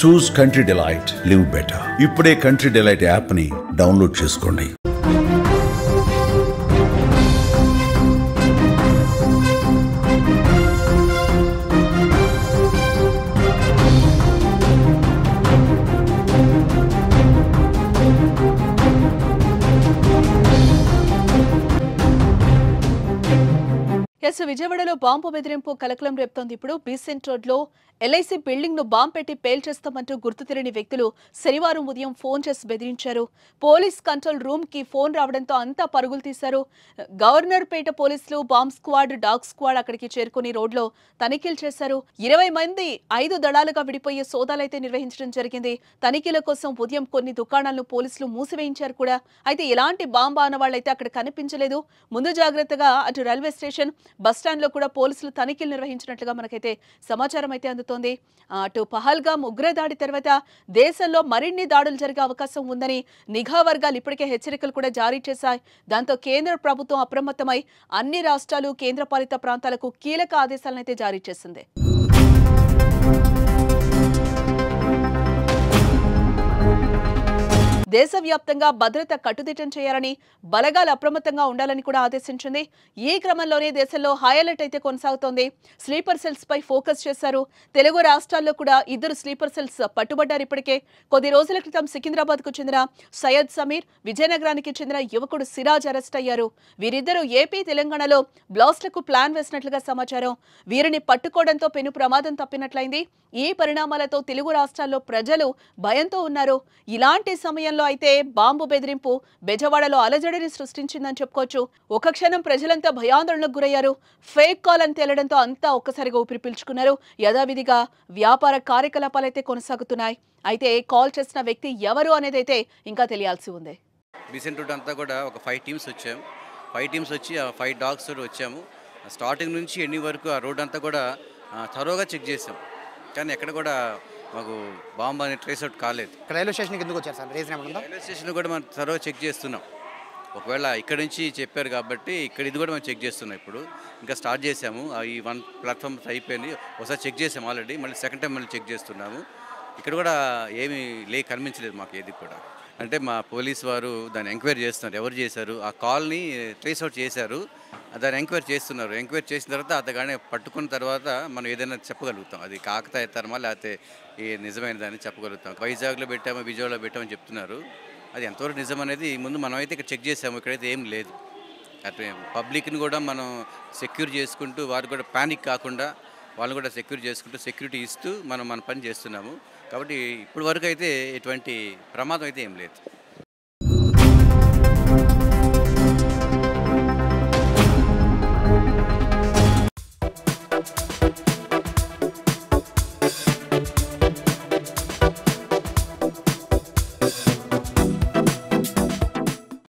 చూస్ country delight, live better. ఇప్పుడే country delight app ని download చేసుకోండి. విజయవాడలో బాంబు బెదిరింపు కలకలం రేపుతోంది. ఇప్పుడు బీసెంట్ రోడ్ లో ఎల్ఐసి బిల్డింగ్ ను బాంబు పెట్టి పేల్చేస్తామంటూ గుర్తు తెలియని వ్యక్తులు శనివారం ఉదయం ఫోన్ చేసి బెదిరించారు. పోలీస్ కంట్రోల్ రూమ్ కి ఫోన్ రావడంతో అంతా పరుగులు తీశారు. గవర్నర్ పేట పోలీసులు, బాంబ్ స్క్వాడ్, డాగ్ స్క్వాడ్ అక్కడికి చేరుకుని రోడ్లో తనిఖీలు చేశారు. 20 మంది 5 దళాలుగా విడిపోయే సోదాలైతే నిర్వహించడం జరిగింది. తనిఖీల కోసం ఉదయం కొన్ని దుకాణాలను పోలీసులు మూసివేయించారు కూడా. అయితే ఎలాంటి బాంబు ఆనవాళ్లైతే అక్కడ కనిపించలేదు. ముందు జాగ్రత్తగా అటు రైల్వే స్టేషన్, బస్టాండ్ లో కూడా పోలీసులు తనిఖీలు నిర్వహించినట్లుగా మనకైతే సమాచారం అయితే అందుతోంది. అటు పహల్గామ్ ఉగ్రదాడి తర్వాత దేశంలో మరిన్ని దాడులు జరిగే అవకాశం ఉందని నిఘా వర్గాలు ఇప్పటికే హెచ్చరికలు కూడా జారీ చేశాయి. దాంతో కేంద్ర ప్రభుత్వం అప్రమత్తమై అన్ని రాష్ట్రాలు, కేంద్రపాలిత ప్రాంతాలకు కీలక ఆదేశాలను అయితే జారీ చేసింది. దేశవ్యాప్తంగా భద్రత కట్టుదిట్టం చేయాలని, బలగాలు అప్రమత్తంగా ఉండాలని కూడా ఆదేశించింది. ఈ క్రమంలోనే దేశంలో హై అలర్ట్ అయితే కొనసాగుతోంది. స్లీపర్ సెల్స్ పై ఫోకస్ చేశారు. తెలుగు రాష్ట్రాల్లో కూడా 2 స్లీపర్ సెల్స్ పట్టుబడ్డారు. ఇప్పటికే కొద్ది రోజుల క్రితం సికింద్రాబాద్ కు చెందిన సయ్యద్ సమీర్, విజయనగరానికి చెందిన యువకుడు సిరాజ్ అరెస్ట్ అయ్యారు. వీరిద్దరూ ఏపీ, తెలంగాణలో బ్లాస్ట్లకు ప్లాన్ వేసినట్లుగా సమాచారం. వీరిని పట్టుకోవడంతో పెను ప్రమాదం తప్పినట్లయింది. ఈ పరిణామాలతో తెలుగు రాష్ట్రాల్లో ప్రజలు భయంతో ఉన్నారు. ఇలాంటి సమయంలో అయితే బాంబు బెదిరింపు బెజవాడలో అలజడిని సృష్టించిందని చెప్పుకోవచ్చు. ఒక క్షణం ప్రజలంతా భయాందోళనకు గురయ్యారు. ఫేక్ కాల్ అని తేలడంతో అంతా ఒక్కసారిగా ఊపిరి పీల్చుకున్నారు. యథావిధిగా వ్యాపార కార్యకలాపాలైతే కొనసాగుతున్నాయి. అయితే కాల్ చేసిన వ్యక్తి ఎవరు అనేది అయితే ఇంకా తెలియాల్సి ఉంది. బీసెంట్ రోడ్ అంతా కూడా ఒక 5 టీమ్స్ వచ్చాము. 5 టీమ్స్ వచ్చి 5 డాగ్స్ తోటి వచ్చాము. స్టార్టింగ్ నుంచి ఎండింగ్ వరకు ఆ రోడ్ అంతా కూడా థరోగా చెక్ చేసాం. కానీ ఎక్కడ కూడా మాకు బాంబు అనేది ట్రేస్ అవుట్ కాలేదు. రైల్వే స్టేషన్కి ఎందుకు వచ్చారు సార్? రీజన్ ఏమన్నా? రైల్వే స్టేషన్ కూడా మనం థరోగా చెక్ చేస్తున్నాం. ఒకవేళ ఇక్కడ నుంచి చెప్పారు కాబట్టి ఇక్కడ ఇది కూడా మనం చెక్ చేస్తున్నాం. ఇప్పుడు ఇంకా స్టార్ట్ చేసాము. ఈ 1 ప్లాట్ఫామ్ అయిపోయింది. ఒకసారి చెక్ చేసాము ఆల్రెడీ. మళ్ళీ సెకండ్ టైం మళ్ళీ చెక్ చేస్తున్నాము. ఇక్కడ కూడా ఏమీ కనిపించలేదు మాకు ఏది కూడా. అంటే మా పోలీస్ వారు దాన్ని ఎంక్వైరీ చేస్తున్నారు. ఎవరు చేశారు ఆ కాల్ని ట్రేస్ అవుట్ చేశారు, దాన్ని ఎంక్వైరీ చేస్తున్నారు. ఎంక్వైరీ చేసిన తర్వాత అతగానే పట్టుకున్న తర్వాత మనం ఏదైనా చెప్పగలుగుతాం. అది కాకతాయితరమా లేకపోతే నిజమైన దాన్ని చెప్పగలుగుతాం. వైజాగ్లో పెట్టాము, విజయవాడలో పెట్టామని చెప్తున్నారు. అది ఎంతవరకు నిజం అనేది ముందు మనం అయితే ఇక్కడ చెక్ చేసాము. ఇక్కడైతే ఏం లేదు. అటు పబ్లిక్ని కూడా మనం సెక్యూర్ చేసుకుంటూ, వారు కూడా ప్యానిక్ కాకుండా వాళ్ళు కూడా సెక్యూర్ చేసుకుంటూ, సెక్యూరిటీ ఇస్తూ మనం మన పని చేస్తున్నాము. కాబట్టి ఇప్పటి వరకు అయితే ఎటువంటి ప్రమాదం అయితే ఏం లేదు.